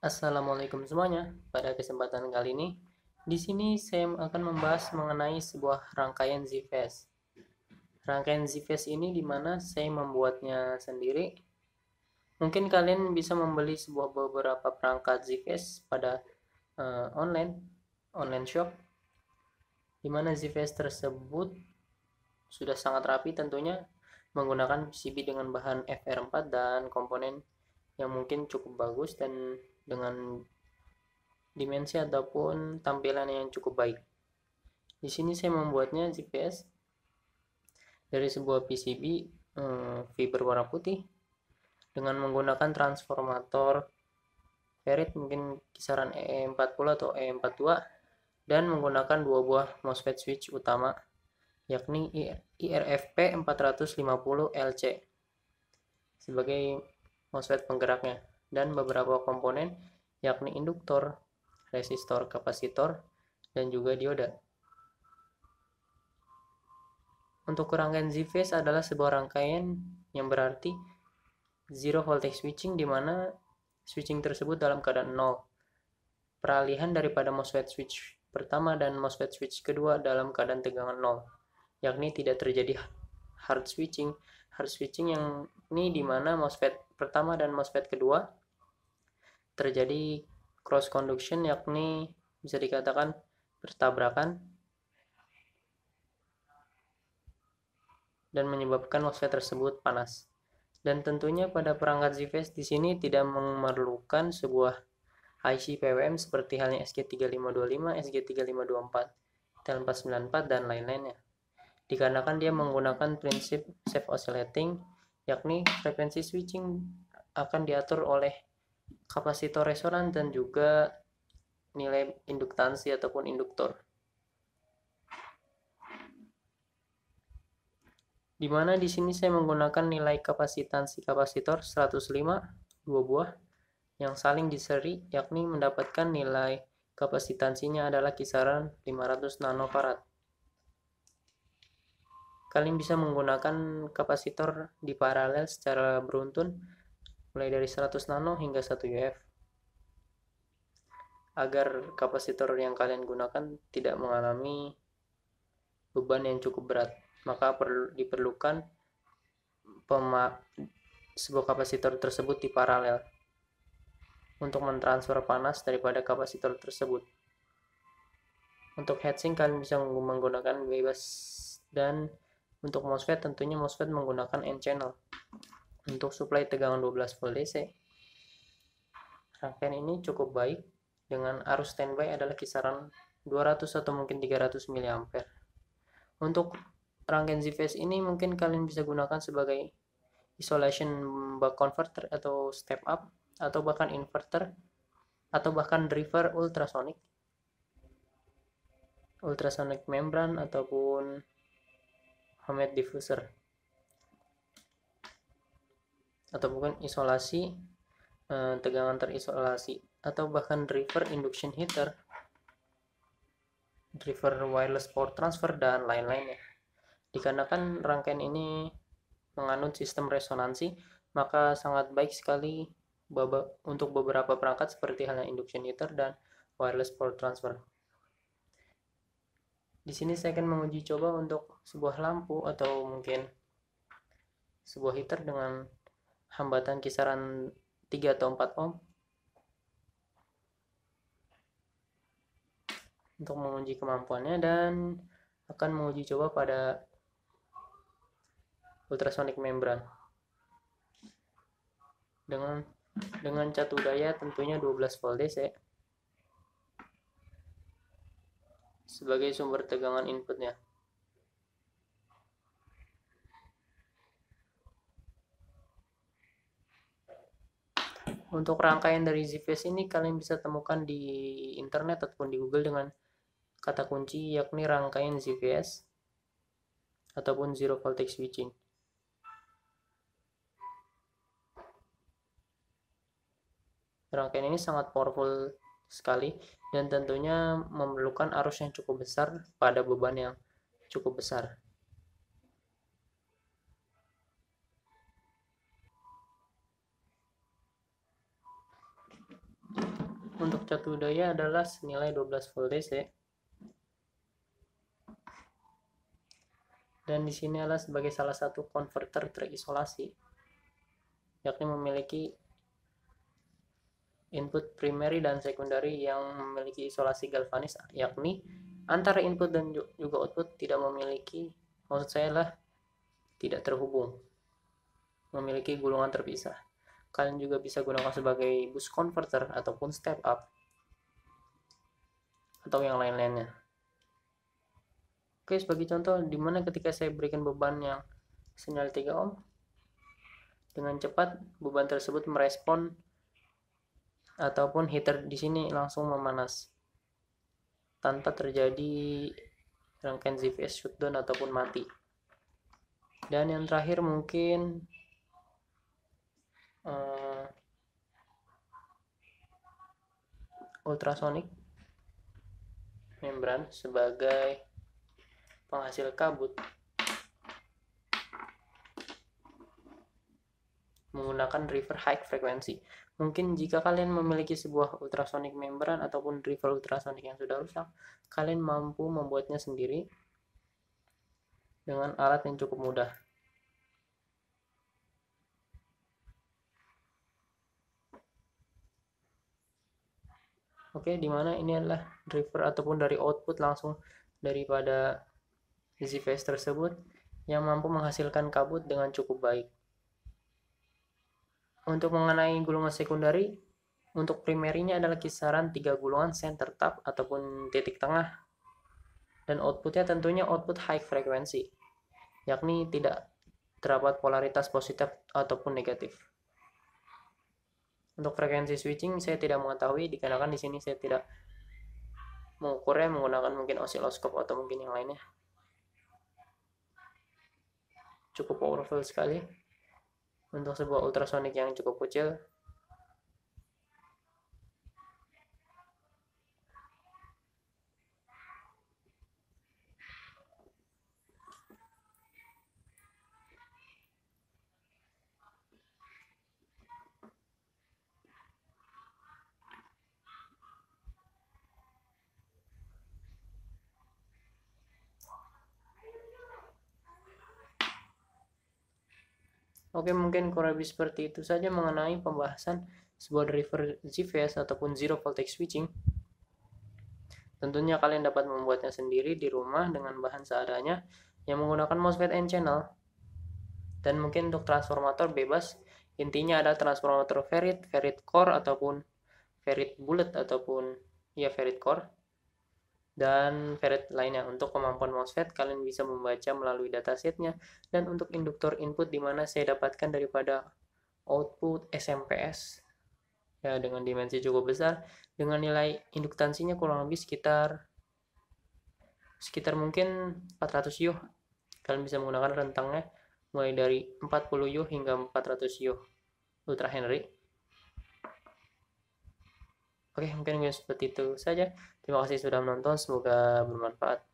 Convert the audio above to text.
Assalamualaikum semuanya. Pada kesempatan kali ini, di sini saya akan membahas mengenai sebuah rangkaian ZFS. Rangkaian ZFS ini dimana saya membuatnya sendiri. Mungkin kalian bisa membeli sebuah beberapa perangkat ZFS pada online shop, dimana ZFS tersebut sudah sangat rapi tentunya, menggunakan PCB dengan bahan FR4 dan komponen yang mungkin cukup bagus dan dengan dimensi ataupun tampilan yang cukup baik. Di sini saya membuatnya ZPS dari sebuah PCB fiber warna putih dengan menggunakan transformator ferrit mungkin kisaran E40 atau E42 dan menggunakan dua buah MOSFET switch utama yakni IRFP 450 LC sebagai MOSFET penggeraknya dan beberapa komponen yakni induktor, resistor, kapasitor, dan juga dioda. Untuk rangkaian Z-phase adalah sebuah rangkaian yang berarti zero voltage switching, di mana switching tersebut dalam keadaan 0. Peralihan daripada MOSFET switch pertama dan MOSFET switch kedua dalam keadaan tegangan 0, yakni tidak terjadi hard switching. Hard switching yang ini di mana MOSFET pertama dan MOSFET kedua terjadi cross conduction, yakni bisa dikatakan bertabrakan dan menyebabkan MOSFET tersebut panas. Dan tentunya pada perangkat ZFS di sini tidak memerlukan sebuah IC PWM seperti halnya SG3525, SG3524, TL494 dan lain-lainnya. Dikarenakan dia menggunakan prinsip self oscillating, yakni frekuensi switching akan diatur oleh kapasitor resonan dan juga nilai induktansi ataupun induktor. Dimana di sini saya menggunakan nilai kapasitansi kapasitor 105, 2 buah yang saling diseri, yakni mendapatkan nilai kapasitansinya adalah kisaran 500 nanofarad. Kalian bisa menggunakan kapasitor di paralel secara beruntun mulai dari 100 nano hingga 1 UF agar kapasitor yang kalian gunakan tidak mengalami beban yang cukup berat. Maka diperlukan sebuah kapasitor tersebut di paralel untuk mentransfer panas daripada kapasitor tersebut. Untuk heatsink kalian bisa menggunakan bebas, dan untuk MOSFET tentunya MOSFET menggunakan N-channel. Untuk suplai tegangan 12 volt DC, rangkaian ini cukup baik dengan arus standby adalah kisaran 200 atau mungkin 300 mA. Untuk rangkaian ZFS ini mungkin kalian bisa gunakan sebagai isolation buck converter atau step up, atau bahkan inverter, atau bahkan driver ultrasonic membran ataupun Hammett diffuser, atau bukan isolasi tegangan terisolasi, atau bahkan driver induction heater, driver wireless power transfer, dan lain-lainnya. Dikarenakan rangkaian ini menganut sistem resonansi, maka sangat baik sekali untuk beberapa perangkat seperti halnya induction heater dan wireless power transfer. Di sini saya akan menguji coba untuk sebuah lampu atau mungkin sebuah heater dengan hambatan kisaran 3 atau 4 ohm untuk menguji kemampuannya, dan akan menguji coba pada ultrasonic membran dengan catu daya tentunya 12 volt DC sebagai sumber tegangan inputnya. Untuk rangkaian dari ZFS ini kalian bisa temukan di internet ataupun di Google dengan kata kunci yakni rangkaian ZFS ataupun zero voltage switching. Rangkaian ini sangat powerful sekali dan tentunya memerlukan arus yang cukup besar pada beban yang cukup besar. Untuk catur daya adalah senilai 12 volt DC. Dan di sini adalah sebagai salah satu konverter terisolasi, yakni memiliki input primary dan secondary yang memiliki isolasi galvanis, yakni antara input dan juga output tidak memiliki, maksud saya lah tidak terhubung, memiliki gulungan terpisah. Kalian juga bisa gunakan sebagai boost converter ataupun step up atau yang lain-lainnya. Oke, sebagai contoh, dimana ketika saya berikan beban yang senilai 3 ohm, dengan cepat beban tersebut merespon ataupun heater di sini langsung memanas tanpa terjadi rangkaian ZVS shutdown ataupun mati. Dan yang terakhir mungkin ultrasonic membran sebagai penghasil kabut menggunakan driver high frequency. Mungkin jika kalian memiliki sebuah ultrasonic membran ataupun driver ultrasonic yang sudah rusak, kalian mampu membuatnya sendiri dengan alat yang cukup mudah. Oke, dimana ini adalah driver ataupun dari output langsung daripada ZVS tersebut yang mampu menghasilkan kabut dengan cukup baik. Untuk mengenai gulungan sekundari, untuk primerinya adalah kisaran 3 gulungan center tap ataupun titik tengah, dan outputnya tentunya output high frequency, yakni tidak terdapat polaritas positif ataupun negatif. Untuk frekuensi switching saya tidak mengetahui, dikarenakan di sini saya tidak mengukurnya menggunakan mungkin osiloskop atau mungkin yang lainnya. Cukup powerful sekali untuk sebuah ultrasonic yang cukup kecil. Oke, mungkin kurang lebih seperti itu saja mengenai pembahasan sebuah driver ZVS ataupun zero voltage switching. Tentunya kalian dapat membuatnya sendiri di rumah dengan bahan seadanya yang menggunakan MOSFET N-channel. Dan mungkin untuk transformator bebas, intinya ada transformator ferrit, ferrit core ataupun ferrit bullet ataupun ya ferrit core dan ferrit lainnya. Untuk kemampuan MOSFET kalian bisa membaca melalui datasheetnya, dan untuk induktor input dimana saya dapatkan daripada output SMPS ya dengan dimensi cukup besar dengan nilai induktansinya kurang lebih sekitar mungkin 400 yuh. Kalian bisa menggunakan rentangnya mulai dari 40 yuh hingga 400 yuh ultra Henry. Oke, mungkin seperti itu saja. Terima kasih sudah menonton, semoga bermanfaat.